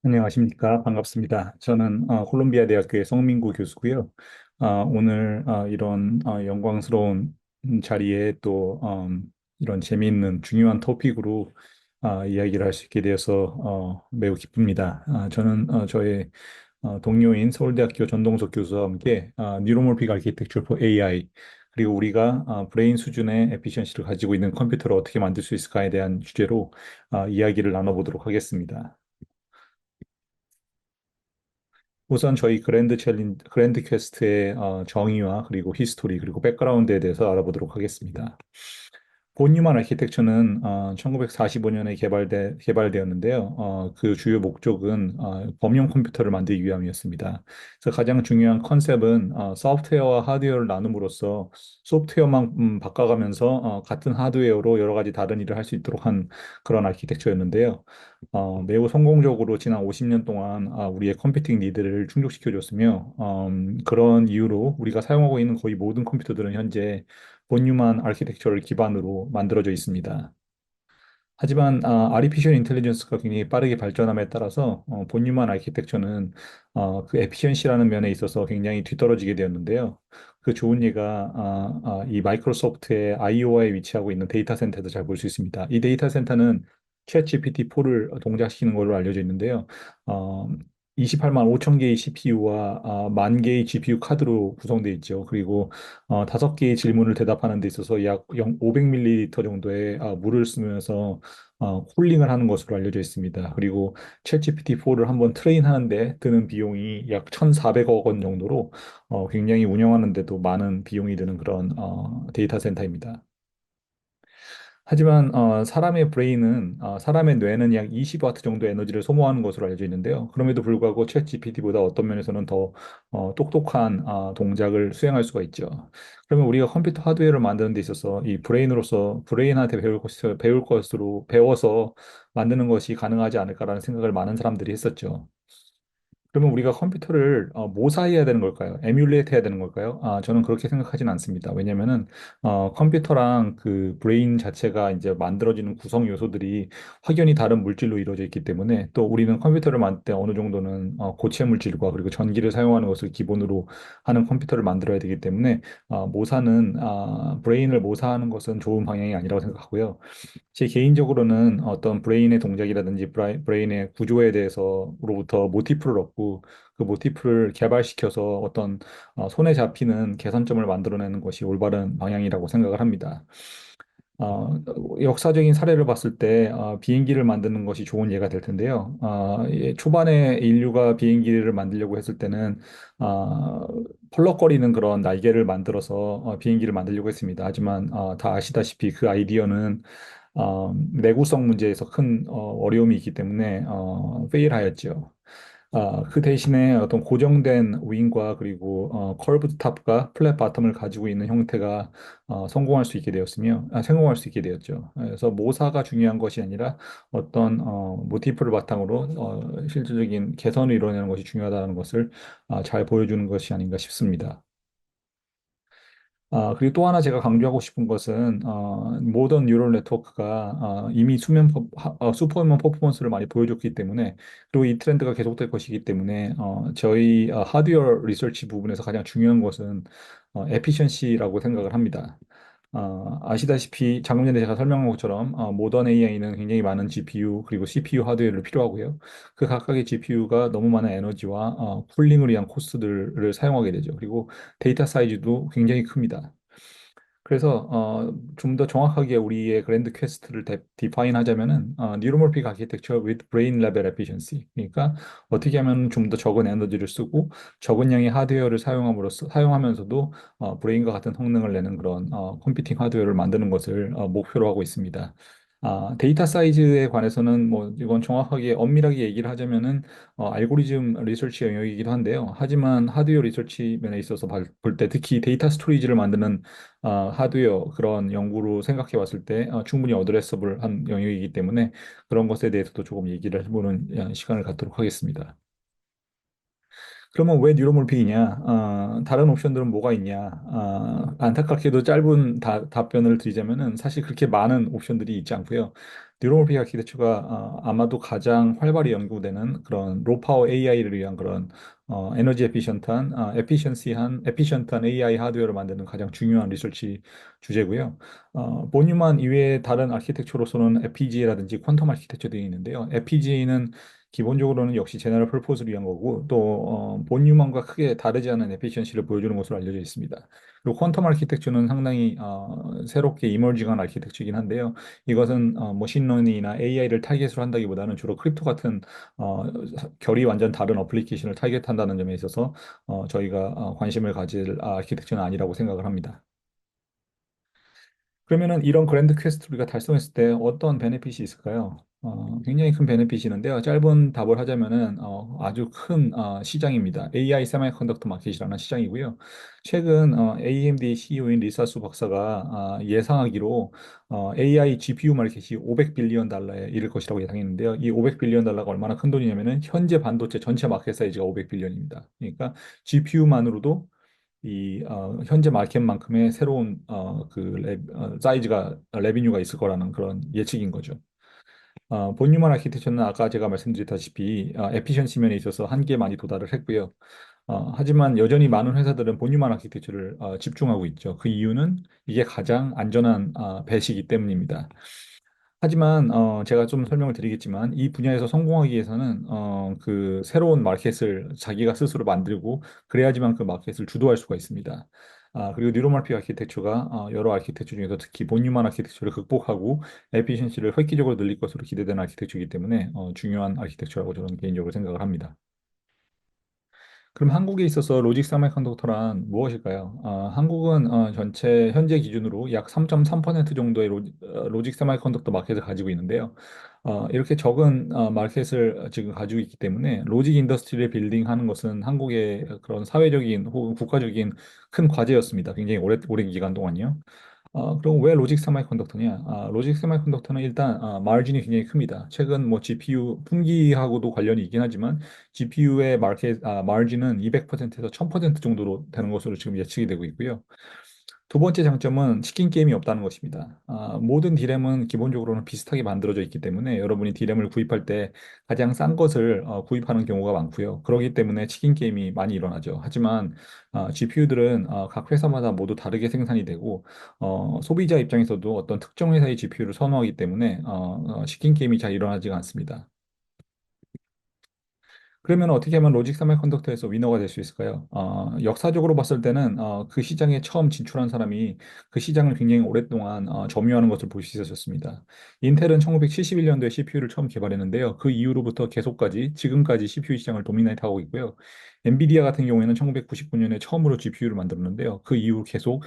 안녕하십니까. 반갑습니다. 저는 콜롬비아 대학교의 성민구 교수고요. 오늘 이런 영광스러운 자리에 또 이런 재미있는 중요한 토픽으로 이야기를 할 수 있게 되어서 매우 기쁩니다. 저는 저의 동료인 서울대학교 전동석 교수와 함께 뉴로몰픽 아키텍처 for AI 그리고 우리가 브레인 수준의 에피션시를 가지고 있는 컴퓨터를 어떻게 만들 수 있을까에 대한 주제로 이야기를 나눠보도록 하겠습니다. 우선 저희 그랜드 퀘스트의 정의와 그리고 히스토리 그리고 백그라운드에 대해서 알아보도록 하겠습니다. 본유만 아키텍처는 1945년에 개발되었는데요. 그 주요 목적은 범용 컴퓨터를 만들기 위함이었습니다. 그래서 가장 중요한 컨셉은 소프트웨어와 하드웨어를 나눔으로써 소프트웨어만 바꿔가면서 같은 하드웨어로 여러 가지 다른 일을 할 수 있도록 한 그런 아키텍처였는데요. 매우 성공적으로 지난 50년 동안 우리의 컴퓨팅 니드를 충족시켜줬으며 그런 이유로 우리가 사용하고 있는 거의 모든 컴퓨터들은 현재 본유만 아키텍처를 기반으로 만들어져 있습니다. 하지만 아티피셜 인텔리전스가 굉장히 빠르게 발전함에 따라서 본유만 아키텍처는 그 에피션시라는 면에 있어서 굉장히 뒤떨어지게 되었는데요. 그 좋은 예가 이 마이크로소프트의 아이오와에 위치하고 있는 데이터 센터에서 잘 볼 수 있습니다. 이 데이터 센터는 챗 GPT-4를 동작시키는 걸로 알려져 있는데요. 어, 28만 5천 개의 CPU와 만 개의 GPU 카드로 구성되어 있죠. 그리고 5개의 질문을 대답하는 데 있어서 약 500ml 정도의 물을 쓰면서 쿨링을 하는 것으로 알려져 있습니다. 그리고 챗GPT-4를 한번 트레인하는데 드는 비용이 약 1,400억 원 정도로 굉장히 운영하는데도 많은 비용이 드는 그런 데이터 센터입니다. 하지만 사람의 뇌는 약 20와트 정도 에너지를 소모하는 것으로 알려져 있는데요. 그럼에도 불구하고 챗 GPT보다 어떤 면에서는 더 똑똑한 동작을 수행할 수가 있죠. 그러면 우리가 컴퓨터 하드웨어를 만드는 데 있어서 이 브레인으로서 브레인한테 배울 것으로 배워서 만드는 것이 가능하지 않을까라는 생각을 많은 사람들이 했었죠. 그러면 우리가 컴퓨터를 모사해야 되는 걸까요? 에뮬레이트 해야 되는 걸까요? 저는 그렇게 생각하진 않습니다. 왜냐면은 컴퓨터랑 그 브레인 자체가 이제 만들어지는 구성 요소들이 확연히 다른 물질로 이루어져 있기 때문에 또 우리는 컴퓨터를 만들 때 어느 정도는 고체 물질과 그리고 전기를 사용하는 것을 기본으로 하는 컴퓨터를 만들어야 되기 때문에 브레인을 모사하는 것은 좋은 방향이 아니라고 생각하고요. 제 개인적으로는 어떤 브레인의 동작이라든지 브레인의 구조에 대해서로부터 모티프를 얻고 그 모티프를 개발시켜서 어떤 손에 잡히는 개선점을 만들어내는 것이 올바른 방향이라고 생각을 합니다. 어, 역사적인 사례를 봤을 때 비행기를 만드는 것이 좋은 예가 될 텐데요. 초반에 인류가 비행기를 만들려고 했을 때는 어, 펄럭거리는 그런 날개를 만들어서 비행기를 만들려고 했습니다. 하지만 다 아시다시피 그 아이디어는 내구성 문제에서 큰 어려움이 있기 때문에 페일하였죠. 그 대신에 어떤 고정된 윙과 그리고 커브드 탑과 플랫 바텀을 가지고 있는 형태가 성공할 수 있게 되었죠. 그래서 모사가 중요한 것이 아니라 어떤 모티프를 바탕으로 실질적인 개선을 이뤄내는 것이 중요하다는 것을 잘 보여주는 것이 아닌가 싶습니다. 그리고 또 하나 제가 강조하고 싶은 것은, 모던 뉴럴 네트워크가 이미 슈퍼휴먼 퍼포먼스를 많이 보여줬기 때문에, 그리고 이 트렌드가 계속될 것이기 때문에, 저희 하드웨어 리서치 부분에서 가장 중요한 것은 에피션시라고 생각을 합니다. 아시다시피 방금 전에 제가 설명한 것처럼 모던 AI는 굉장히 많은 GPU 그리고 CPU 하드웨어를 필요하고요. 그 각각의 GPU가 너무 많은 에너지와 쿨링을 위한 코스트들을 사용하게 되죠. 그리고 데이터 사이즈도 굉장히 큽니다. 그래서 좀 더 정확하게 우리의 그랜드 퀘스트를 디파인 하자면은 뉴로몰픽 아키텍처 with brain level efficiency. 그러니까 어떻게 하면 좀 더 적은 에너지를 쓰고 적은 양의 하드웨어를 사용하면서도 브레인과 같은 성능을 내는 그런 컴퓨팅 하드웨어를 만드는 것을 목표로 하고 있습니다. 데이터 사이즈에 관해서는 뭐 이건 정확하게 엄밀하게 얘기를 하자면은 알고리즘 리서치 영역이기도 한데요. 하지만 하드웨어 리서치 면에 있어서 볼 때 특히 데이터 스토리지를 만드는 하드웨어 그런 연구로 생각해 봤을 때 충분히 어드레서블한 영역이기 때문에 그런 것에 대해서도 조금 얘기를 해보는 시간을 갖도록 하겠습니다. 그러면 왜 뉴로몰픽이냐? 다른 옵션들은 뭐가 있냐? 안타깝게도 짧은 답변을 드리자면은 사실 그렇게 많은 옵션들이 있지 않고요. 뉴럴모픽 아키텍처가 아마도 가장 활발히 연구되는 그런 로파워 AI를 위한 그런 에너지 에피션트한 AI 하드웨어를 만드는 가장 중요한 리서치 주제고요. 본유만 이외에 다른 아키텍처로서는 FPGA라든지 퀀텀 아키텍처 등이 있는데요. FPGA는 기본적으로는 역시 제너럴 퍼포즈를 위한 거고 또 본유만과 크게 다르지 않은 에피션시를 보여주는 것으로 알려져 있습니다. 그리고 퀀텀 아키텍처는 상당히 새롭게 이머징한 아키텍처이긴 한데요. 이것은 머신러닝이나 AI를 타겟으로 한다기보다는 주로 크립토 같은 어, 결이 완전 다른 어플리케이션을 타겟한다는 점에 있어서 저희가 관심을 가질 아키텍처는 아니라고 생각을 합니다. 그러면은 이런 그랜드 퀘스트 우리가 달성했을 때 어떤 베네핏이 있을까요? 굉장히 큰 베네핏이 있는데요. 짧은 답을 하자면은 아주 큰 시장입니다. AI 세미컨덕터 마켓이라는 시장이고요. 최근 AMD CEO인 리사수 박사가 예상하기로 AI GPU 마켓이 500빌리언 달러에 이를 것이라고 예상했는데요. 이 500빌리언 달러가 얼마나 큰 돈이냐면은 현재 반도체 전체 마켓 사이즈가 500빌리언입니다. 그러니까 GPU만으로도 이 현재 마켓만큼의 새로운 사이즈가 레비뉴가 있을 거라는 그런 예측인 거죠. 본유만 아키텍처는 아까 제가 말씀드렸다시피 에피션시 면에 있어서 한계에 많이 도달을 했고요. 하지만 여전히 많은 회사들은 본유만 아키텍처를 집중하고 있죠. 그 이유는 이게 가장 안전한 배시이기 때문입니다. 하지만 제가 좀 설명을 드리겠지만 이 분야에서 성공하기 위해서는 그 새로운 마켓을 자기가 스스로 만들고 그래야지만 그 마켓을 주도할 수가 있습니다. 그리고 뉴로말피 아키텍처가 여러 아키텍처 중에서 특히 본유만 아키텍처를 극복하고 에피션시를 획기적으로 늘릴 것으로 기대되는 아키텍처이기 때문에 중요한 아키텍처라고 저는 개인적으로 생각을 합니다. 그럼 한국에 있어서 로직 세미컨덕터란 무엇일까요? 한국은 전체 현재 기준으로 약 3.3% 정도의 로직 세미컨덕터 마켓을 가지고 있는데요. 이렇게 적은 마켓을 지금 가지고 있기 때문에 로직 인더스트리를 빌딩하는 것은 한국의 그런 사회적인 혹은 국가적인 큰 과제였습니다. 굉장히 오랜 기간 동안요. 그럼 왜 로직 세미컨덕터냐? 로직 세미컨덕터는 일단 마진이 굉장히 큽니다. 최근 뭐 GPU 분기하고도 관련이 있긴 하지만 GPU의 마진은 200%에서 1000% 정도로 되는 것으로 지금 예측이 되고 있고요. 두 번째 장점은 치킨 게임이 없다는 것입니다. 모든 디램은 기본적으로는 비슷하게 만들어져 있기 때문에 여러분이 디램을 구입할 때 가장 싼 것을 구입하는 경우가 많고요. 그렇기 때문에 치킨 게임이 많이 일어나죠. 하지만 GPU들은 각 회사마다 모두 다르게 생산이 되고 소비자 입장에서도 어떤 특정 회사의 GPU를 선호하기 때문에 치킨 게임이 잘 일어나지가 않습니다. 그러면 어떻게 하면 로직 세미컨덕터에서 위너가 될 수 있을까요? 역사적으로 봤을 때는 그 시장에 처음 진출한 사람이 그 시장을 굉장히 오랫동안 점유하는 것을 볼 수 있었습니다. 인텔은 1971년도에 CPU를 처음 개발했는데요. 그 이후로부터 계속까지 지금까지 CPU 시장을 도미네이트하고 있고요. 엔비디아 같은 경우에는 1999년에 처음으로 GPU를 만들었는데요. 그 이후 계속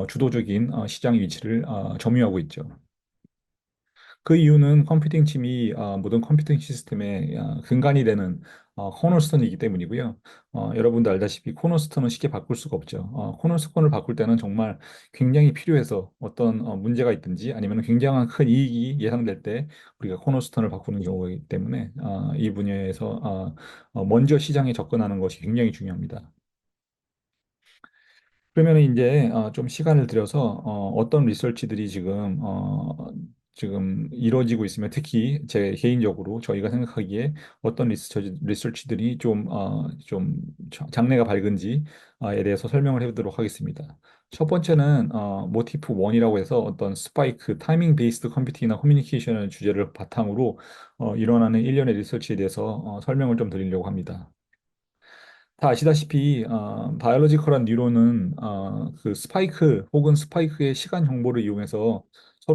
주도적인 시장 위치를 점유하고 있죠. 그 이유는 컴퓨팅 칩이 모든 컴퓨팅 시스템의 근간이 되는 코너스톤이기 때문이고요. 여러분도 알다시피 코너스톤은 쉽게 바꿀 수가 없죠. 코너스톤을 바꿀 때는 정말 굉장히 필요해서 어떤 문제가 있든지 아니면 굉장한 큰 이익이 예상될 때 우리가 코너스톤을 바꾸는 경우이기 때문에 이 분야에서 먼저 시장에 접근하는 것이 굉장히 중요합니다. 그러면 이제 좀 시간을 들여서 어떤 리서치들이 지금 이루어지고 있으면 특히 제 개인적으로 저희가 생각하기에 어떤 리서치들이 좀 장래가 밝은지에 대해서 설명을 해보도록 하겠습니다. 첫 번째는 모티프 1이라고 해서 어떤 스파이크, 타이밍 베이스드 컴퓨팅이나 커뮤니케이션을 주제를 바탕으로 일어나는 일련의 리서치에 대해서 설명을 좀 드리려고 합니다. 다 아시다시피 바이올로지컬한 뉴런은 그 스파이크 혹은 스파이크의 시간 정보를 이용해서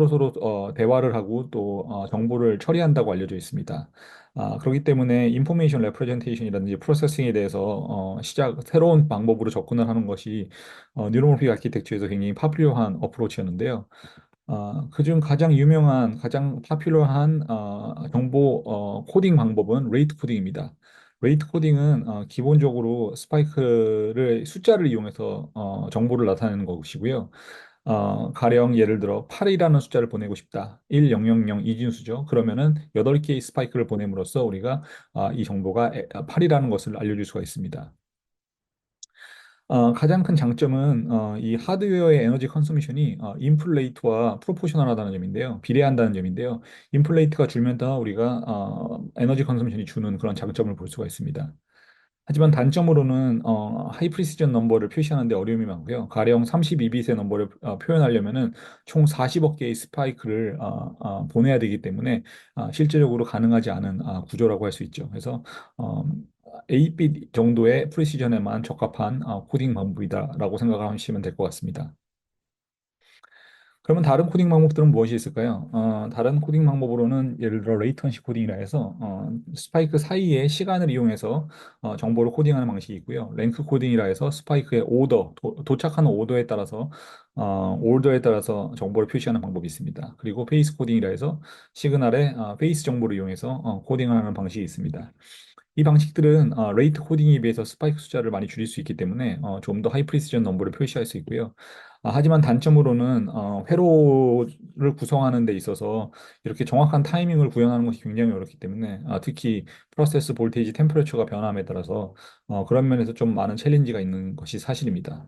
서로 대화를 하고 또 정보를 처리한다고 알려져 있습니다. 그렇기 때문에 인포메이션 레프레젠테이션이라든지 프로세싱에 대해서 새로운 방법으로 접근을 하는 것이 뉴로모픽 아키텍처에서 굉장히 파퓰러한 어프로치였는데요. 그중 가장 유명한, 가장 파퓰러한 정보 코딩 방법은 레이트 코딩입니다. 레이트 코딩은 기본적으로 스파이크를 숫자를 이용해서 정보를 나타내는 것이고요. 가령 예를 들어 8이라는 숫자를 보내고 싶다. 1000 이진수죠. 그러면은 8개의 스파이크를 보냄으로써 우리가 이 정보가 8이라는 것을 알려줄 수가 있습니다. 가장 큰 장점은 이 하드웨어의 에너지 컨sumption이 인플레이트와 프로포셔널하다는 점인데요. 비례한다는 점인데요. 인플레이트가 줄면 더 우리가 에너지 컨sumption이 주는 그런 장점을 볼 수가 있습니다. 하지만 단점으로는 하이 프리시전 넘버를 표시하는 데 어려움이 많고요. 가령 32빛의 넘버를 표현하려면은 총 40억 개의 스파이크를 보내야 되기 때문에 실제적으로 가능하지 않은 구조라고 할 수 있죠. 그래서 어, 8빛 정도의 프리시전에만 적합한 코딩 방법이다라고 생각을 하시면 될 것 같습니다. 그러면 다른 코딩 방법들은 무엇이 있을까요? 다른 코딩 방법으로는 예를 들어 레이턴시 코딩이라 해서 스파이크 사이의 시간을 이용해서 정보를 코딩하는 방식이 있고요. 랭크 코딩이라 해서 스파이크의 오더, 도착하는 오더에 따라서 정보를 표시하는 방법이 있습니다. 그리고 페이스 코딩이라 해서 시그널의 페이스 정보를 이용해서 코딩하는 방식이 있습니다. 이 방식들은 레이트 코딩에 비해서 스파이크 숫자를 많이 줄일 수 있기 때문에 좀 더 하이 프리시전 넘버를 표시할 수 있고요. 하지만 단점으로는 회로를 구성하는 데 있어서 이렇게 정확한 타이밍을 구현하는 것이 굉장히 어렵기 때문에 특히 프로세스 볼테이지 템퍼레처가 변함에 따라서 그런 면에서 좀 많은 챌린지가 있는 것이 사실입니다.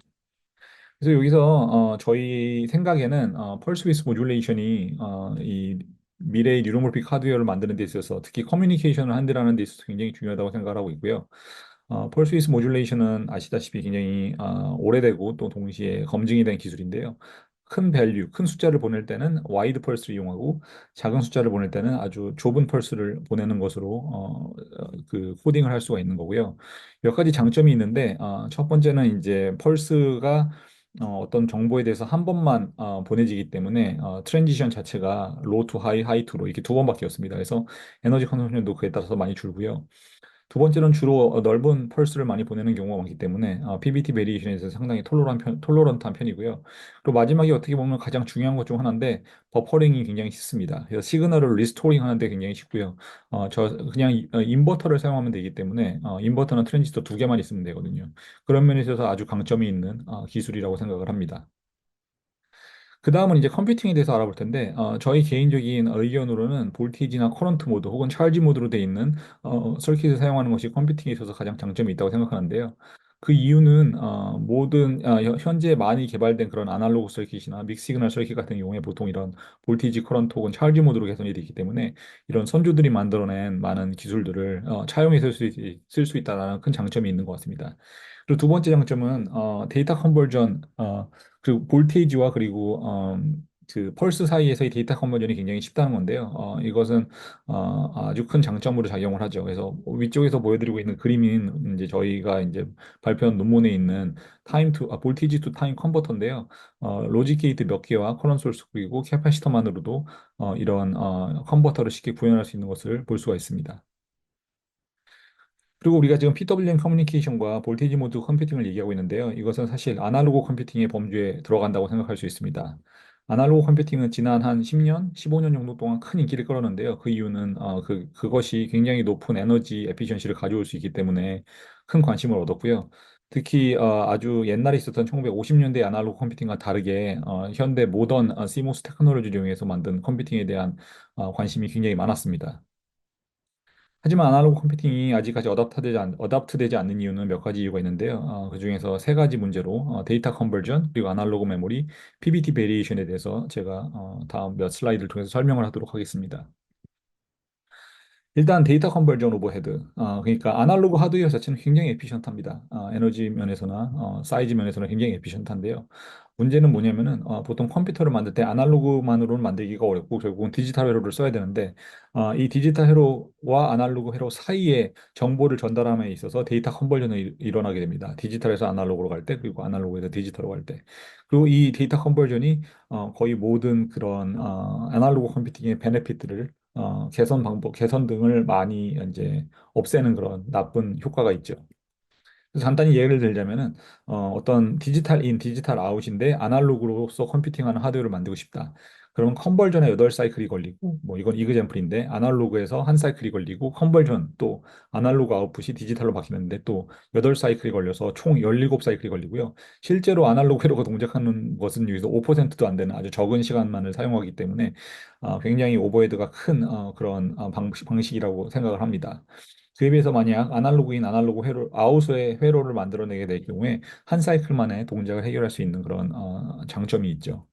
그래서 여기서 저희 생각에는 펄스 위스 모듈레이션이 이 미래의 뉴로몰픽 하드웨어를 만드는 데 있어서 특히 커뮤니케이션을 한다는 데 있어서 굉장히 중요하다고 생각을 하고 있고요. 펄스 위스 모듈레이션은 아시다시피 굉장히 오래되고 또 동시에 검증이 된 기술인데요. 큰 밸류, 큰 숫자를 보낼 때는 와이드 펄스를 이용하고 작은 숫자를 보낼 때는 아주 좁은 펄스를 보내는 것으로 그 코딩을 할 수가 있는 거고요. 몇 가지 장점이 있는데 첫 번째는 이제 펄스가 어떤 정보에 대해서 한 번만 보내지기 때문에 트랜지션 자체가 로우 투 하이, 하이 투로 이렇게 두 번밖에 없습니다. 그래서 에너지 컨섬션도 그에 따라서 많이 줄고요. 두 번째는 주로 넓은 펄스를 많이 보내는 경우가 많기 때문에 PBT 베리에이션에 서 상당히 톨러런트한 편이고요. 그리고 마지막에 어떻게 보면 가장 중요한 것 중 하나인데 버퍼링이 굉장히 쉽습니다. 그래서 시그널을 리스토링 하는데 굉장히 쉽고요. 저 그냥 인버터를 사용하면 되기 때문에 인버터는 트랜지스터 두 개만 있으면 되거든요. 그런 면에 있어서 아주 강점이 있는 기술이라고 생각을 합니다. 그 다음은 이제 컴퓨팅에 대해서 알아볼 텐데, 저희 개인적인 의견으로는 볼테이지나 커런트 모드 혹은 찰지 모드로 돼 있는 서킷을 사용하는 것이 컴퓨팅에 있어서 가장 장점이 있다고 생각하는데요. 그 이유는 현재 많이 개발된 그런 아날로그 서킷이나 믹시그널 서킷 같은 경우에 보통 이런 볼테이지 커런트 혹은 찰지 모드로 개선이 되기 때문에 이런 선조들이 만들어낸 많은 기술들을 차용해 쓸 수 있다는 큰 장점이 있는 것 같습니다. 그리고 두 번째 장점은 데이터 컨버전 그 볼테이지와 그리고 그 펄스 사이에서의 데이터 컨버전이 굉장히 쉽다는 건데요. 이것은 아주 큰 장점으로 작용을 하죠. 그래서 위쪽에서 보여드리고 있는 그림인 이제 저희가 이제 발표한 논문에 있는 볼테이지 투 타임 컨버터인데요. 로직 게이트 몇 개와 커런 소스 그리고 캐파시터만으로도 이런 컨버터를 쉽게 구현할 수 있는 것을 볼 수가 있습니다. 그리고 우리가 지금 PWM 커뮤니케이션과 볼테이지 모드 컴퓨팅을 얘기하고 있는데요. 이것은 사실 아날로그 컴퓨팅의 범주에 들어간다고 생각할 수 있습니다. 아날로그 컴퓨팅은 지난 한 10년, 15년 정도 동안 큰 인기를 끌었는데요. 그 이유는 그것이 굉장히 높은 에너지 에피션시를 가져올 수 있기 때문에 큰 관심을 얻었고요. 특히 아주 옛날에 있었던 1950년대 아날로그 컴퓨팅과 다르게 현대 모던 CMOS 테크놀로지를 이용해서 만든 컴퓨팅에 대한 관심이 굉장히 많았습니다. 하지만 아날로그 컴퓨팅이 아직까지 어답트되지 않는 이유는 몇 가지 이유가 있는데요. 그중에서 세 가지 문제로 데이터 컨버전, 그리고 아날로그 메모리, PBT 베리에이션에 대해서 제가 다음 몇 슬라이드를 통해서 설명을 하도록 하겠습니다. 일단 데이터 컨버전 오버헤드. 그러니까 아날로그 하드웨어 자체는 굉장히 에피션트합니다. 에너지 면에서나 사이즈 면에서는 굉장히 에피션트한데요. 문제는 뭐냐면은 보통 컴퓨터를 만들 때 아날로그만으로는 만들기가 어렵고 결국은 디지털 회로를 써야 되는데 이 디지털 회로와 아날로그 회로 사이에 정보를 전달함에 있어서 데이터 컨버전이 일어나게 됩니다. 디지털에서 아날로그로 갈 때, 그리고 아날로그에서 디지털로 갈 때. 그리고 이 데이터 컨버전이 거의 모든 그런 아날로그 컴퓨팅의 베네핏들을 개선 등을 많이 이제 없애는 그런 나쁜 효과가 있죠. 그래서 간단히 예를 들자면은 어떤 디지털 인, 디지털 아웃인데 아날로그로서 컴퓨팅하는 하드웨어를 만들고 싶다. 그러면 컨버전에 8사이클이 걸리고 뭐 이건 이그젠플인데 아날로그에서 한 사이클이 걸리고 컨버전 또 아날로그 아웃풋이 디지털로 바뀌는데 또 8사이클이 걸려서 총 17사이클이 걸리고요. 실제로 아날로그 회로가 동작하는 것은 여기서 5%도 안 되는 아주 적은 시간만을 사용하기 때문에 굉장히 오버헤드가 큰 그런 방식이라고 생각을 합니다. 그에 비해서 만약 아날로그인 아날로그 회로, 아웃의 회로를 만들어내게 될 경우에 한 사이클 만에 동작을 해결할 수 있는 그런 장점이 있죠.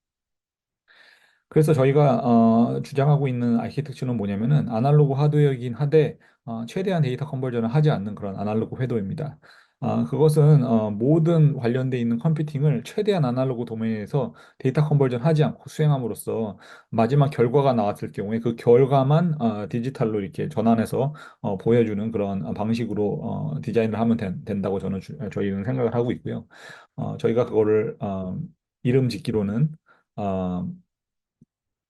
그래서 저희가 주장하고 있는 아키텍처는 뭐냐면은 아날로그 하드웨어이긴 하되 최대한 데이터 컨버전을 하지 않는 그런 아날로그 회로입니다. 그것은 모든 관련돼 있는 컴퓨팅을 최대한 아날로그 도메인에서 데이터 컨버전 하지 않고 수행함으로써 마지막 결과가 나왔을 경우에 그 결과만 디지털로 이렇게 전환해서 보여주는 그런 방식으로 디자인을 하면 된다고 저희는 생각을 하고 있고요. 저희가 그거를 이름 짓기로는 어,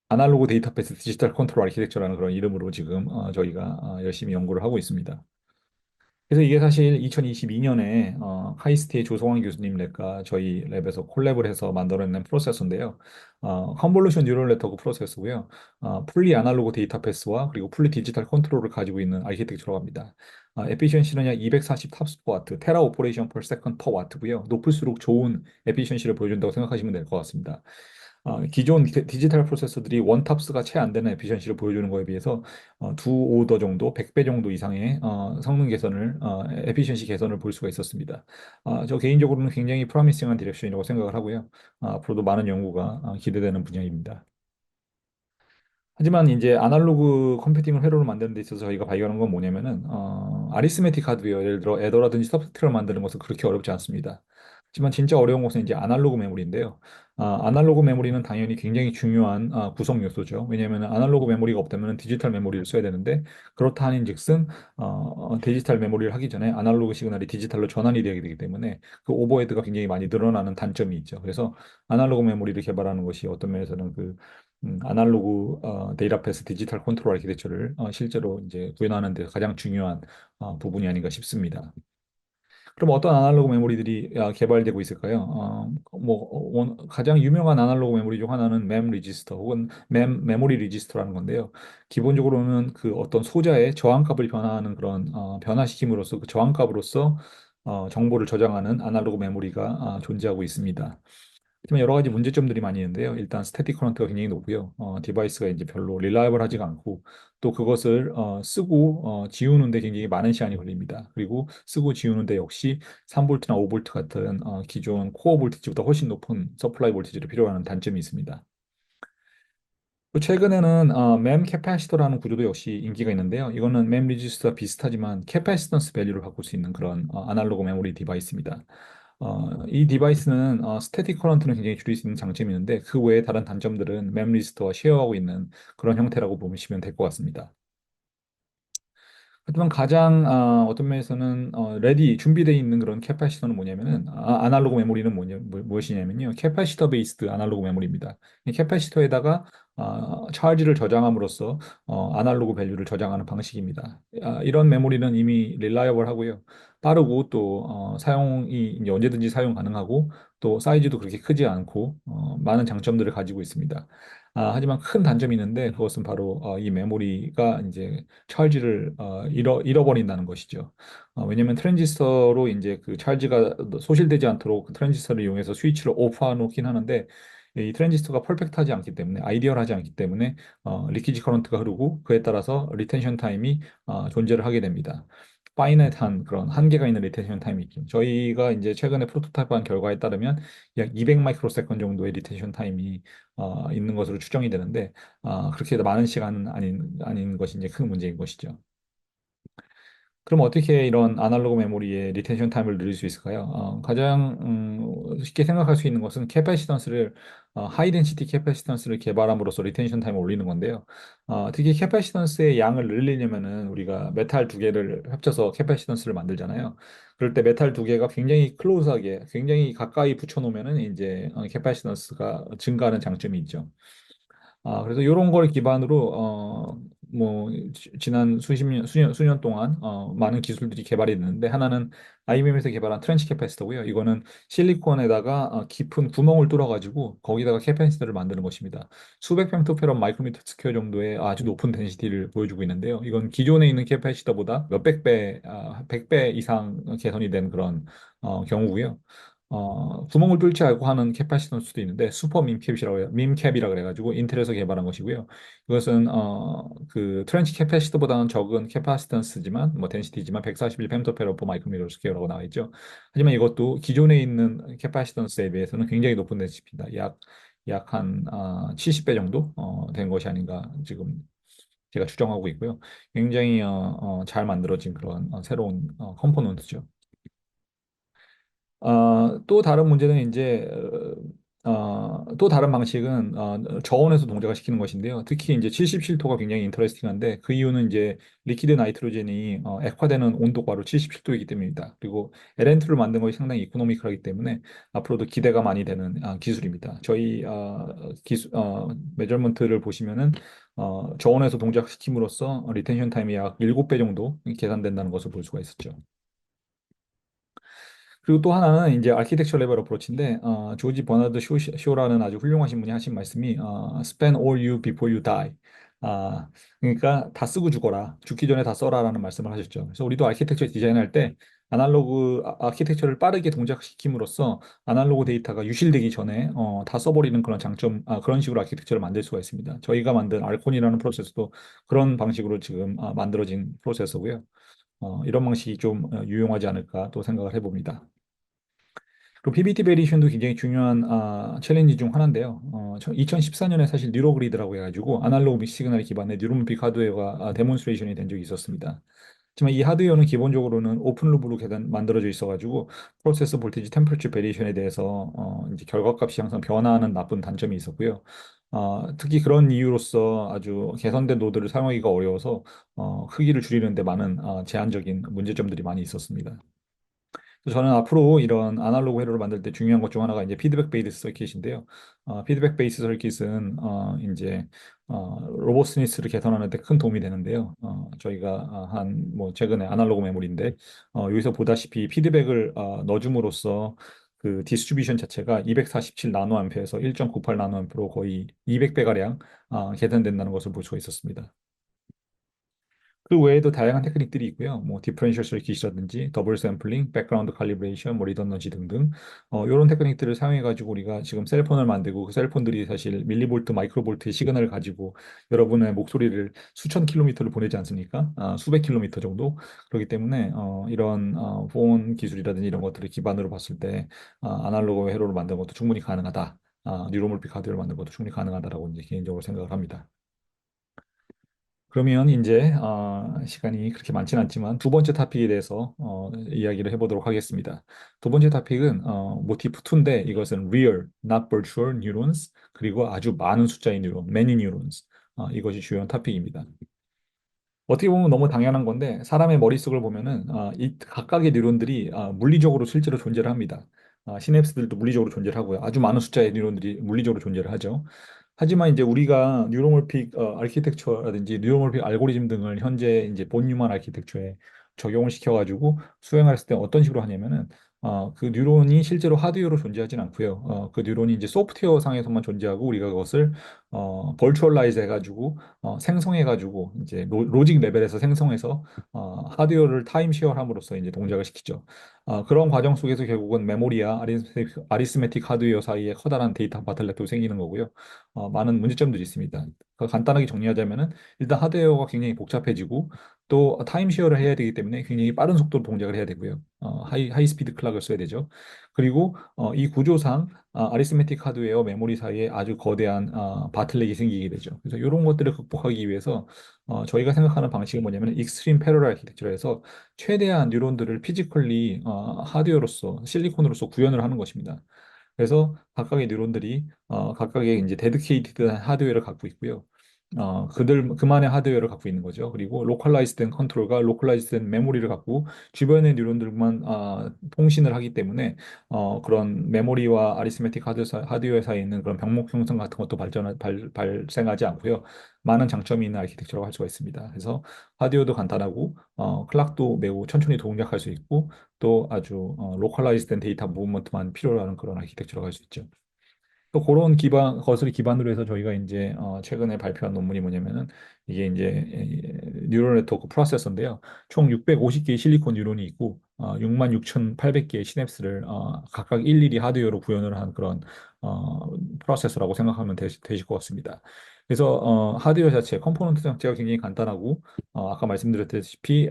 아날로그 데이터베이스 디지털 컨트롤 아키텍처라는 그런 이름으로 지금 저희가 열심히 연구를 하고 있습니다. 그래서 이게 사실 2022년에 카이스트의 조성환 교수님 랩과 저희 랩에서 콜랩을 해서 만들어낸 프로세서인데요. 컨볼루션 뉴럴 네트워크 프로세서고요. 풀리 아날로그 데이터 패스와 그리고 풀리 디지털 컨트롤을 가지고 있는 아키텍처라고 합니다. 에피션시는 약 240 탑스 퍼 와트, 테라 오퍼레이션 per 세컨드 퍼 와트고요. 높을수록 좋은 에피션시를 보여준다고 생각하시면 될 것 같습니다. 기존 디지털 프로세서들이 원탑스가 채 안 되는 에피션시를 보여주는 거에 비해서 두 오더 정도, 100배 정도 이상의 성능 개선을, 에피션시 개선을 볼 수가 있었습니다. 저 개인적으로는 굉장히 프로미싱한 디렉션이라고 생각을 하고요. 앞으로도 많은 연구가 기대되는 분야입니다. 하지만 이제 아날로그 컴퓨팅을 회로로 만드는 데 있어서 저희가 발견한 건 뭐냐면은 아리스메틱 하드웨어 예를 들어 애더라든지 서브스트를 만드는 것은 그렇게 어렵지 않습니다. 하지만 진짜 어려운 것은 이제 아날로그 메모리인데요. 아날로그 메모리는 당연히 굉장히 중요한 구성 요소죠. 왜냐하면 아날로그 메모리가 없다면 디지털 메모리를 써야 되는데 그렇다 한인즉슨 디지털 메모리를 하기 전에 아날로그 시그널이 디지털로 전환이 되기 때문에 그 오버헤드가 굉장히 많이 늘어나는 단점이 있죠. 그래서 아날로그 메모리를 개발하는 것이 어떤 면에서는 아날로그 데이터패스 디지털 컨트롤 아키텍처를 실제로 이제 구현하는 데 가장 중요한 부분이 아닌가 싶습니다. 그럼 어떤 아날로그 메모리들이 개발되고 있을까요? 가장 유명한 아날로그 메모리 중 하나는 mem리지스터 혹은 메모리 리지스터라는 건데요. 기본적으로는 그 어떤 소자의 저항값을 변화하는 그런 변화시킴으로써 그 저항값으로써 정보를 저장하는 아날로그 메모리가 존재하고 있습니다. 하지만 여러 가지 문제점들이 많이 있는데요. 일단 스태틱 커런트가 굉장히 높고요. 디바이스가 이제 별로 릴라이벌하지가 않고 또 그것을 쓰고 지우는데 굉장히 많은 시간이 걸립니다. 그리고 쓰고 지우는데 역시 3볼트나 5볼트 같은 기존 코어 볼티지보다 훨씬 높은 서플라이 볼티지를 필요로 하는 단점이 있습니다. 또 최근에는 맴 캐파시터라는 구조도 역시 인기가 있는데요. 이거는 맴 리지스터와 비슷하지만 캐파시턴스 밸류를 바꿀 수 있는 그런 아날로그 메모리 디바이스입니다. 이 디바이스는 스태틱 커런트는 굉장히 줄일 수 있는 장점이 있는데 그 외에 다른 단점들은 맴 리지스터와 쉐어하고 있는 그런 형태라고 보시면 될 것 같습니다. 하지만 가장 어떤 면에서는 준비되어 있는 그런 캐파시터는 뭐냐면은 아날로그 메모리는 무엇이냐면요 캐파시터 베이스드 아날로그 메모리입니다. 이 캐파시터에다가 차지를 저장함으로써 아날로그 밸류를 저장하는 방식입니다. 이런 메모리는 이미 릴라이어블 하고요 빠르고 또 사용이 이제 언제든지 사용 가능하고 또 사이즈도 그렇게 크지 않고 많은 장점들을 가지고 있습니다. 하지만 큰 단점이 있는데 그것은 바로 이 메모리가 이제 찰지를 잃어버린다는 것이죠. 왜냐하면 트랜지스터로 이제 그 찰지가 소실되지 않도록 그 트랜지스터를 이용해서 스위치를 오프해 놓긴 하는데 이 트랜지스터가 퍼펙트하지 않기 때문에 아이디얼하지 않기 때문에 리키지 커런트가 흐르고 그에 따라서 리텐션 타임이 존재를 하게 됩니다. 파이넷한 그런 한계가 있는 리텐션 타임이 있죠. 저희가 이제 최근에 프로토타입한 결과에 따르면 약 200 마이크로 세컨 정도의 리텐션 타임이 있는 것으로 추정이 되는데 그렇게 많은 시간은 아닌 것이 이제 큰 문제인 것이죠. 그럼 어떻게 이런 아날로그 메모리의 리텐션 타임을 늘릴 수 있을까요? 가장 쉽게 생각할 수 있는 것은 캐패시턴스를 하이 덴시티 캐패시턴스를 개발함으로써 리텐션 타임을 올리는 건데요. 특히 캐패시턴스의 양을 늘리려면은 우리가 메탈 두 개를 합쳐서 캐패시턴스를 만들잖아요. 그럴 때 메탈 두 개가 굉장히 클로즈하게, 굉장히 가까이 붙여놓으면은 이제 캐패시턴스가 증가하는 장점이 있죠. 그래서 이런 걸 기반으로 지난 수년 동안 많은 기술들이 개발이 됐는데 하나는 IBM에서 개발한 트렌치 캐패시터고요. 이거는 실리콘에다가 깊은 구멍을 뚫어가지고 거기다가 캐패시터를 만드는 것입니다. 수백 헥토페럼 마이크로미터 스퀘어 정도의 아주 높은 덴시티를 보여주고 있는데요. 이건 기존에 있는 캐패시터보다 몇백 배, 100배 이상 개선이 된 그런 경우고요. 구멍을 뚫지 않고 하는 캐파시턴스도 있는데 슈퍼 밈캡이라고 해요. 밈캡이라 그래가지고 인텔에서 개발한 것이고요. 이것은 그 트렌치 캐파시터보다는 적은 캐파시턴스지만 뭐 덴시티지만 141 펜토페로 퍼 마이크로미터 스퀘어라고 나와 있죠. 하지만 이것도 기존에 있는 캐파시턴스에 비해서는 굉장히 높은 덴시티입니다. 약 한 70배 정도 된 것이 아닌가 지금 제가 추정하고 있고요. 굉장히 잘 만들어진 그런 새로운 컴포넌트죠. 또 다른 문제는 이제 또 다른 방식은 저온에서 동작을 시키는 것인데요. 특히 이제 77도가 굉장히 인터레스팅한데 그 이유는 이제 리퀴드 나이트로젠이 액화되는 온도가 바로 77도이기 때문입니다. 그리고 LN2를 만든 것이 상당히 이코노미컬하기 때문에 앞으로도 기대가 많이 되는 기술입니다. 저희 메저먼트를 보시면은 저온에서 동작시킴으로써 리텐션 타임이 약 7배 정도 계산된다는 것을 볼 수가 있었죠. 그리고 또 하나는 이제 아키텍처 레벨 어프로치인데 조지 버나드 쇼라는 아주 훌륭하신 분이 하신 말씀이 spend all you before you die. 그러니까 다 쓰고 죽어라. 죽기 전에 다 써라라는 말씀을 하셨죠. 그래서 우리도 아키텍처 디자인할 때 아날로그 아키텍처를 빠르게 동작시킴으로써 아날로그 데이터가 유실되기 전에 다 써버리는 그런 장점, 그런 식으로 아키텍처를 만들 수가 있습니다. 저희가 만든 알콘이라는 프로세스도 그런 방식으로 지금 만들어진 프로세서고요. 이런 방식이 좀 유용하지 않을까 또 생각을 해봅니다. 그리고 PBT 베리에이션도 굉장히 중요한 챌린지 중 하나인데요. 2014년에 사실 뉴로그리드라고 해가지고 아날로그 시그널 기반의 뉴런픽 하드웨어가 데몬스트레이션이 된 적이 있었습니다. 하지만 이 하드웨어는 기본적으로는 오픈 루프로 만들어져 있어가지고 프로세서 볼테이지 템퍼처 베리에이션에 대해서 이제 결과값이 항상 변화하는 나쁜 단점이 있었고요. 특히 그런 이유로서 아주 개선된 노드를 사용하기가 어려워서 크기를 줄이는 데 많은 제한적인 문제점들이 많이 있었습니다. 그래서 저는 앞으로 이런 아날로그 회로를 만들 때 중요한 것 중 하나가 이제 피드백 베이스 서킷인데요. 피드백 베이스 서킷은 이제 로버스니스를 개선하는 데 큰 도움이 되는데요. 저희가 한 뭐 최근에 아날로그 메모리인데 여기서 보다시피 피드백을 넣어줌으로써 그 디스트리뷰션 자체가 247 나노 암페에서 1.98 나노 암페로 거의 200배 가량 개선된다는 것을 볼 수가 있었습니다. 그 외에도 다양한 테크닉들이 있고요. 뭐 디퍼런셜 서킷이라든지 더블 샘플링, 백그라운드 칼리브레이션, 뭐 리던던시 등등 이런 테크닉들을 사용해 가지고 우리가 지금 셀폰을 만들고 그 셀폰들이 사실 밀리볼트, 마이크로볼트의 시그널을 가지고 여러분의 목소리를 수천 킬로미터를 보내지 않습니까? 수백 킬로미터 정도. 그렇기 때문에 이런 보온 기술이라든지 이런 것들을 기반으로 봤을 때 아날로그 회로를 만드는 것도 충분히 가능하다. 뉴로몰픽 하드웨어를 만드는 것도 충분히 가능하다라고 이제 개인적으로 생각을 합니다. 그러면 이제 시간이 그렇게 많지는 않지만 두 번째 토픽에 대해서 이야기를 해보도록 하겠습니다. 두 번째 토픽은 모티프 2인데 이것은 real, not virtual neurons 그리고 아주 많은 숫자의 뉴런, many neurons 이것이 주요 토픽입니다. 어떻게 보면 너무 당연한 건데 사람의 머릿속을 보면은 이 각각의 뉴런들이 물리적으로 실제로 존재를 합니다. 시냅스들도 물리적으로 존재를 하고요. 아주 많은 숫자의 뉴런들이 물리적으로 존재를 하죠. 하지만 이제 우리가 뉴로멀픽 아키텍처라든지 뉴로멀픽 알고리즘 등을 현재 이제 본 뉴먼 아키텍처에 적용을 시켜가지고 수행했을 때 어떤 식으로 하냐면은 그 뉴런이 실제로 하드웨어로 존재하진 않고요. 그 뉴런이 이제 소프트웨어 상에서만 존재하고 우리가 그것을 버추얼라이즈 해가지고 생성해가지고 이제 로직 레벨에서 생성해서 하드웨어를 타임 쉐어함으로써 이제 동작을 시키죠. 그런 과정 속에서 결국은 메모리와 아리스메틱 하드웨어 사이에 커다란 데이터 바틀렉도 생기는 거고요. 많은 문제점들이 있습니다. 간단하게 정리하자면은 일단 하드웨어가 굉장히 복잡해지고 또 타임쉐어를 해야 되기 때문에 굉장히 빠른 속도로 동작을 해야 되고요. 하이 스피드 클락을 써야 되죠. 그리고 이 구조상 아리스메틱 하드웨어 메모리 사이에 아주 거대한 바틀렉이 생기게 되죠. 그래서 이런 것들을 극복하기 위해서 저희가 생각하는 방식은 뭐냐면 익스트림 패러럴 아키텍처에서 최대한 뉴런들을 피지컬리 하드웨어로서 실리콘으로서 구현을 하는 것입니다. 그래서 각각의 뉴런들이 각각의 이제 데디케이티드한 하드웨어를 갖고 있고요. 그만의 하드웨어를 갖고 있는 거죠. 그리고 로컬라이즈된 컨트롤과 로컬라이즈된 메모리를 갖고 주변의 뉴런들만 통신을 하기 때문에 그런 메모리와 아리스메틱 하드웨어 사이에 있는 그런 병목 형성 같은 것도 발생하지 않고요. 많은 장점이 있는 아키텍처라고 할 수가 있습니다. 그래서 하드웨어도 간단하고 클락도 매우 천천히 동작할 수 있고 또 아주 로컬라이즈된 데이터 무브먼트만 필요로 하는 그런 아키텍처라고 할 수 있죠. 또 그런 것을 기반으로 해서 저희가 이제 최근에 발표한 논문이 뭐냐면은 이게 이제 뉴럴 네트워크 프로세서인데요. 총 650개의 실리콘 뉴런이 있고 66,800개의 시냅스를 각각 일일이 하드웨어로 구현을 한 그런 프로세서라고 생각하면 되실 것 같습니다. 그래서 하드웨어 자체, 컴포넌트 자체가 굉장히 간단하고 아까 말씀드렸다시피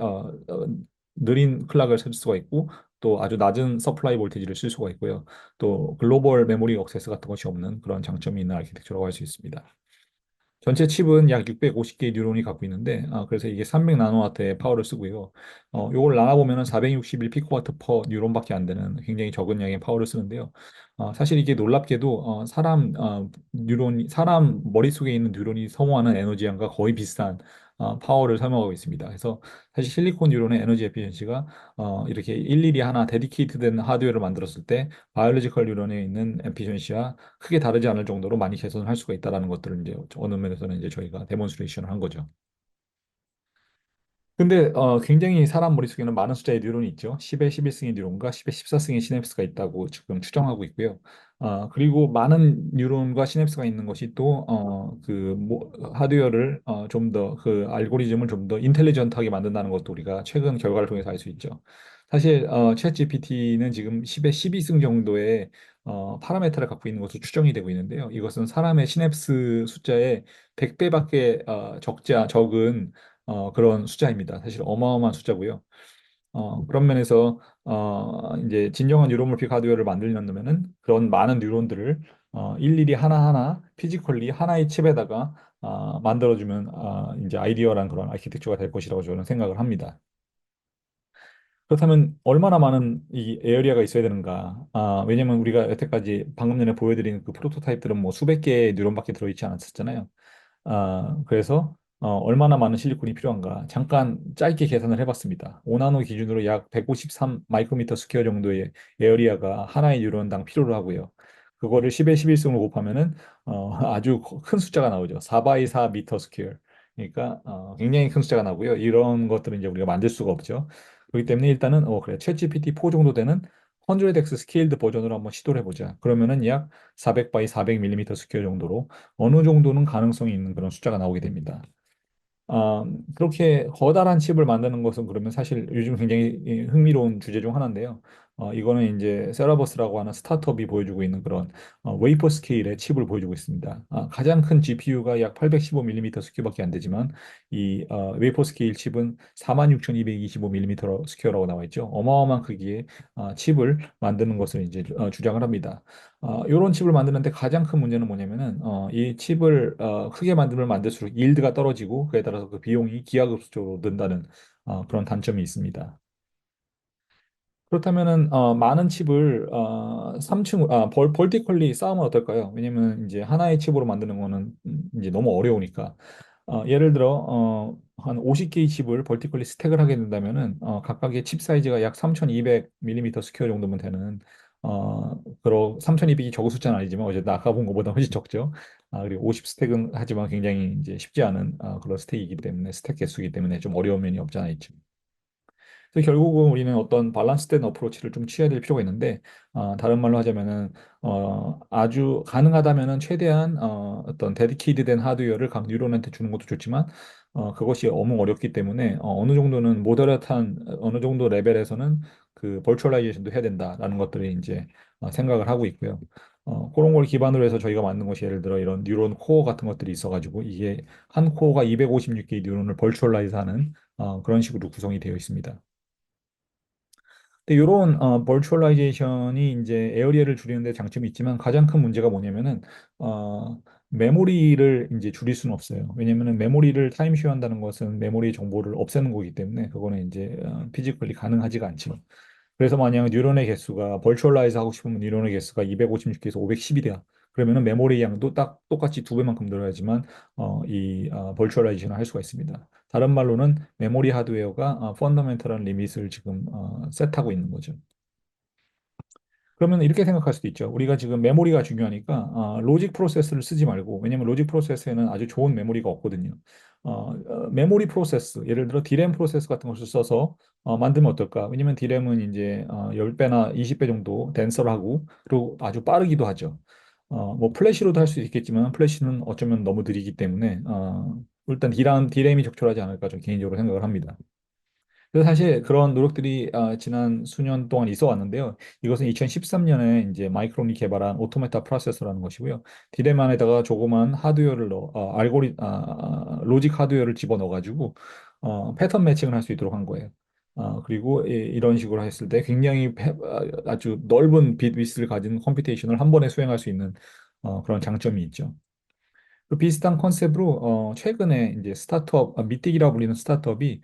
느린 클락을 쓸 수가 있고 또 아주 낮은 서플라이 볼테이지를 쓸 수가 있고요. 또 글로벌 메모리 액세스 같은 것이 없는 그런 장점이 있는 아키텍처라고 할 수 있습니다. 전체 칩은 약 650개의 뉴런이 갖고 있는데, 그래서 이게 300 나노와트의 파워를 쓰고요. 요걸 나눠보면은 461 피코와트 퍼 뉴런밖에 안 되는 굉장히 적은 양의 파워를 쓰는데요. 사실 이게 놀랍게도, 사람 머릿속에 있는 뉴런이 소모하는 에너지량과 거의 비슷한 파워를 사용하고 있습니다. 그래서 사실 실리콘 뉴런의 에너지 에피션시가 이렇게 일일이 하나 데디케이트된 하드웨어를 만들었을 때 바이올로지컬 뉴런에 있는 에피션시와 크게 다르지 않을 정도로 많이 개선을 할 수가 있다는 것들을 이제 어느 면에서는 이제 저희가 데몬스트레이션을 한 거죠. 근데 굉장히 사람 머릿속에는 많은 숫자의 뉴런이 있죠. 10의 11승의 뉴런과 10의 14승의 시냅스가 있다고 지금 추정하고 있고요. 그리고 많은 뉴런과 시냅스가 있는 것이 또 하드웨어를 좀 더 그 알고리즘을 좀 더 인텔리전트하게 만든다는 것도 우리가 최근 결과를 통해서 알 수 있죠. 사실 챗 GPT는 지금 10의 12승 정도의 파라메터를 갖고 있는 것으로 추정이 되고 있는데요. 이것은 사람의 시냅스 숫자의 100배밖에 적은 그런 숫자입니다. 사실 어마어마한 숫자고요. 그런 면에서 이제 진정한 뉴런몰픽 하드웨어를 만들려면은 그런 많은 뉴런들을 일일이 하나하나 피지컬리 하나의 칩에다가 만들어주면 이제 아이디어란 그런 아키텍처가 될 것이라고 저는 생각을 합니다. 그렇다면 얼마나 많은 이 에어리어가 있어야 되는가? 왜냐면 우리가 여태까지 방금 전에 보여드린 그 프로토타입들은 뭐 수백 개의 뉴런밖에 들어있지 않았었잖아요. 그래서 얼마나 많은 실리콘이 필요한가 잠깐 짧게 계산을 해봤습니다. 5나노 기준으로 약 153 마이크로미터 스퀘어 정도의 에어리아가 하나의 뉴런당 필요로 하고요. 그거를 10의 11승으로 곱하면은 아주 큰 숫자가 나오죠. 4 바이 4 미터 스퀘어. 그러니까 굉장히 큰 숫자가 나오고요. 이런 것들은 이제 우리가 만들 수가 없죠. 그렇기 때문에 일단은 그래 챗GPT 4 정도 되는 100x 스케일드 버전으로 한번 시도를 해보자. 그러면은 약 400 바이 400mm 스퀘어 정도로 어느 정도는 가능성이 있는 그런 숫자가 나오게 됩니다. 그렇게 커다란 칩을 만드는 것은 그러면 사실 요즘 굉장히 흥미로운 주제 중 하나인데요. 이거는 이제 세라버스라고 하는 스타트업이 보여주고 있는 그런 웨이퍼 스케일의 칩을 보여주고 있습니다. 가장 큰 GPU가 약 815mm 스퀘어밖에 안 되지만 이 웨이퍼 스케일 칩은 46,225mm 스퀘어라고 나와 있죠. 어마어마한 크기의 칩을 만드는 것을 이제 주장을 합니다. 이런 칩을 만드는데 가장 큰 문제는 뭐냐면은 이 칩을 크게 만들면 만들수록 일드가 떨어지고 그에 따라서 그 비용이 기하급수적으로 는다는 그런 단점이 있습니다. 그렇다면은 많은 칩을 3층 벌티컬리 쌓으면 어떨까요? 왜냐면 이제 하나의 칩으로 만드는 거는 이제 너무 어려우니까 예를 들어 한 50개의 칩을 벌티컬리 스택을 하게 된다면은 각각의 칩 사이즈가 약 3200mm 스퀘어 정도면 되는 그런 3200이 적은 숫자는 아니지만 어쨌든 아까 본 것보다 훨씬 적죠. 그리고 50 스택은 하지만 굉장히 이제 쉽지 않은 그런 스택이기 때문에 스택 개수이기 때문에 좀 어려운 면이 없지 않아 있죠. 그래서 결국은 우리는 어떤 밸런스된 어프로치를 좀 취해야 될 필요가 있는데 다른 말로 하자면은 아주 가능하다면은 최대한 어떤 데디케이트된 하드웨어를 각 뉴런한테 주는 것도 좋지만 그것이 너무 어렵기 때문에 어느 정도는 모더레트한 어느 정도 레벨에서는 그 버추얼라이제이션도 해야 된다라는 것들을 이제 생각을 하고 있고요. 그런 걸 기반으로 해서 저희가 만든 것이 예를 들어 이런 뉴런 코어 같은 것들이 있어가지고 이게 한 코어가 256개의 뉴런을 버추얼라이즈하는 그런 식으로 구성이 되어 있습니다. 근데 이런 버추얼라이제이션이 이제 에어리어를 줄이는 데 장점이 있지만 가장 큰 문제가 뭐냐면은 메모리를 이제 줄일 수는 없어요. 왜냐면은 메모리를 타임쇼 한다는 것은 메모리 정보를 없애는 거기 때문에 그거는 이제 피지컬리 가능하지가 않죠. 그래서 만약 뉴런의 개수가 버추얼라이즈 하고 싶으면 뉴런의 개수가 256개에서 510이다. 그러면은 메모리 양도 딱 똑같이 두 배만큼 늘어야지만 버추얼라이제이션을 할 수가 있습니다. 다른 말로는 메모리 하드웨어가 펀더멘털한 리밋을 지금 set하고 있는 거죠. 그러면 이렇게 생각할 수도 있죠. 우리가 지금 메모리가 중요하니까 로직 프로세스를 쓰지 말고 왜냐면 로직 프로세스에는 아주 좋은 메모리가 없거든요. 메모리 프로세스, 예를 들어 디램 프로세스 같은 것을 써서 만들면 어떨까? 왜냐면 디램은 이제 10배나 20배 정도 덴서하고 그리고 아주 빠르기도 하죠. 뭐 플래시로도 할 수 있겠지만 플래시는 어쩌면 너무 느리기 때문에 일단 디램이 적절하지 않을까 좀 개인적으로 생각을 합니다. 그래서 사실 그런 노력들이 지난 수년 동안 있어 왔는데요. 이것은 2013년에 이제 마이크론이 개발한 오토메타 프로세서라는 것이고요. 디램 안에다가 조그만 하드웨어를 로직 하드웨어를 집어넣어 가지고 패턴 매칭을 할 수 있도록 한 거예요. 그리고 이런 식으로 했을 때 굉장히 아주 넓은 빛 위스를 가진 컴퓨테이션을 한 번에 수행할 수 있는 그런 장점이 있죠. 그 비슷한 컨셉으로 최근에 이제 스타트업 미틱이라고 불리는 스타트업이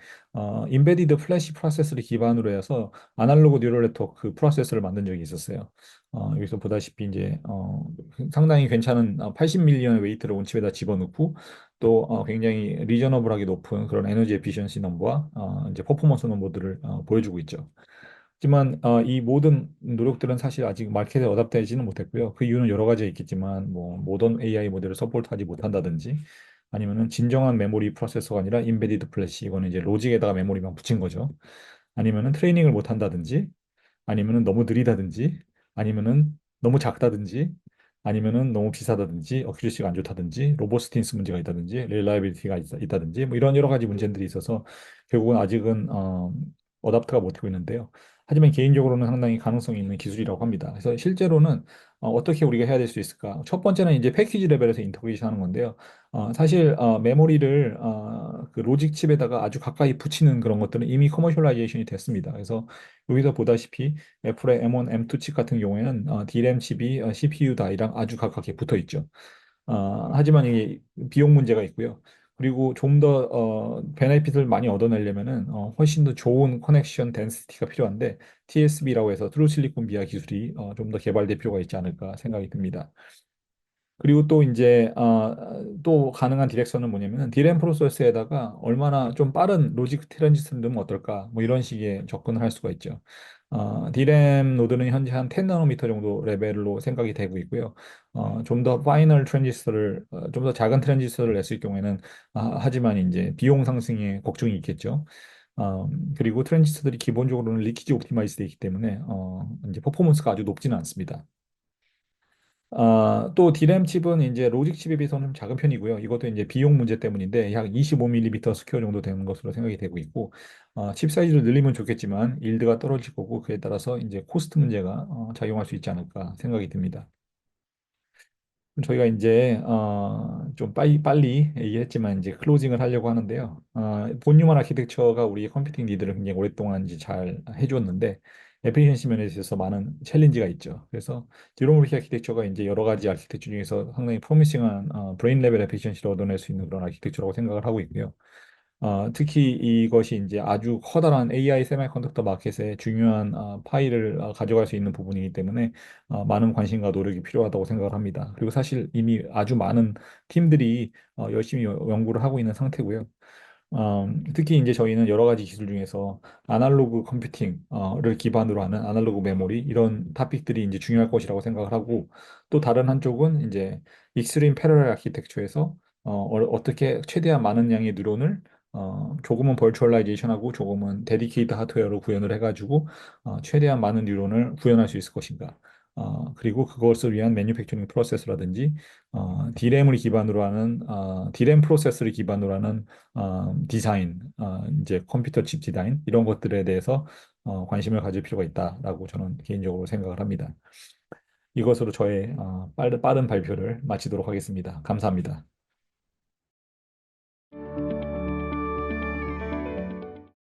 인베디드 플래시 프로세서를 기반으로 해서 아날로그 뉴럴 네트워크 프로세서를 만든 적이 있었어요. 여기서 보다시피 이제 상당히 괜찮은 80밀리언의 웨이트를 온칩에다 집어넣고 또 굉장히 리저너블하게 높은 그런 에너지 에피션시 넘버와 이제 퍼포먼스 넘버들을 보여주고 있죠. 하지만 이 모든 노력들은 사실 아직 마켓에 어답되지는 못했고요. 그 이유는 여러 가지가 있겠지만 뭐 모던 AI 모델을 서포트하지 못한다든지 아니면은 진정한 메모리 프로세서가 아니라 인베디드 플래시 이거는 이제 로직에다가 메모리만 붙인 거죠. 아니면은 트레이닝을 못한다든지 아니면은 너무 느리다든지 아니면은 너무 작다든지 아니면은 너무 비싸다든지 어큐리시가 안 좋다든지 로버스틴스 문제가 있다든지 릴라이빌리티가 있다든지 뭐 이런 여러 가지 문제들이 있어서 결국은 아직은 어답트가 못하고 있는데요. 하지만 개인적으로는 상당히 가능성이 있는 기술이라고 합니다. 그래서 실제로는 어떻게 우리가 해야 될 수 있을까? 첫 번째는 이제 패키지 레벨에서 인터그레이션 하는 건데요. 사실 메모리를 그 로직 칩에다가 아주 가까이 붙이는 그런 것들은 이미 커머셜라이제이션이 됐습니다. 그래서 여기서 보다시피 애플의 M1, M2 칩 같은 경우에는 D램 칩이 CPU 다이랑 아주 가깝게 붙어 있죠. 하지만 이게 비용 문제가 있고요. 그리고 좀 더 베네핏을 많이 얻어내려면은 훨씬 더 좋은 커넥션 덴시티가 필요한데 TSB라고 해서 트루 실리콘 비아 기술이 좀 더 개발될 필요가 있지 않을까 생각이 듭니다. 그리고 또 이제 또 가능한 디렉션은 뭐냐면은 디램 프로세스에다가 얼마나 좀 빠른 로직 트랜지스터를 넣으면 어떨까 뭐 이런 식의 접근을 할 수가 있죠. 디램 노드는 현재 한 10 나노미터 정도 레벨로 생각이 되고 있고요. 좀 더 파이널 트랜지스터를 좀 더 작은 트랜지스터를 냈을 경우에는 하지만 이제 비용 상승에 걱정이 있겠죠. 그리고 트랜지스터들이 기본적으로는 리키지 옵티마이즈 되어 있기 때문에 이제 퍼포먼스가 아주 높지는 않습니다. 또 디램 칩은 이제 로직 칩에 비해서는 좀 작은 편이고요. 이것도 이제 비용 문제 때문인데 약 25mm 스퀘어 정도 되는 것으로 생각이 되고 있고, 칩 사이즈를 늘리면 좋겠지만 일드가 떨어질 거고 그에 따라서 이제 코스트 문제가 작용할 수 있지 않을까 생각이 듭니다. 저희가 이제 좀 빨리 얘기했지만 이제 클로징을 하려고 하는데요. 본유만 아키텍처가 우리 컴퓨팅 니드를 굉장히 오랫동안 이제 잘 해줬는데 에피시언시 면에 있어서 많은 챌린지가 있죠. 그래서 듀로모르키 아키텍처가 이제 여러 가지 아키텍처 중에서 상당히 프로미싱한 브레인 레벨 에피시언시를 얻어낼 수 있는 그런 아키텍처라고 생각을 하고 있고요. 특히 이것이 이제 아주 커다란 AI 세미컨덕터 마켓에 중요한 파일을 가져갈 수 있는 부분이기 때문에 많은 관심과 노력이 필요하다고 생각을 합니다. 그리고 사실 이미 아주 많은 팀들이 열심히 연구를 하고 있는 상태고요. 특히 이제 저희는 여러 가지 기술 중에서 아날로그 컴퓨팅을 기반으로 하는 아날로그 메모리 이런 토픽들이 이제 중요할 것이라고 생각을 하고 또 다른 한쪽은 이제 익스트림 패러렐 아키텍처에서 떻게 최대한 많은 양의 뉴런을 조금은 버추얼라이제이션하고 조금은 데디케이트 하드웨어로 구현을 해가지고 최대한 많은 뉴런을 구현할 수 있을 것인가. 그리고 그것을 위한 매뉴팩처링 프로세스라든지 D램을 기반으로 하는 D램 프로세스를 기반으로 하는 디자인, 이제 컴퓨터 칩 디자인 이런 것들에 대해서 관심을 가질 필요가 있다라고 저는 개인적으로 생각을 합니다. 이것으로 저의 빠른 발표를 마치도록 하겠습니다. 감사합니다.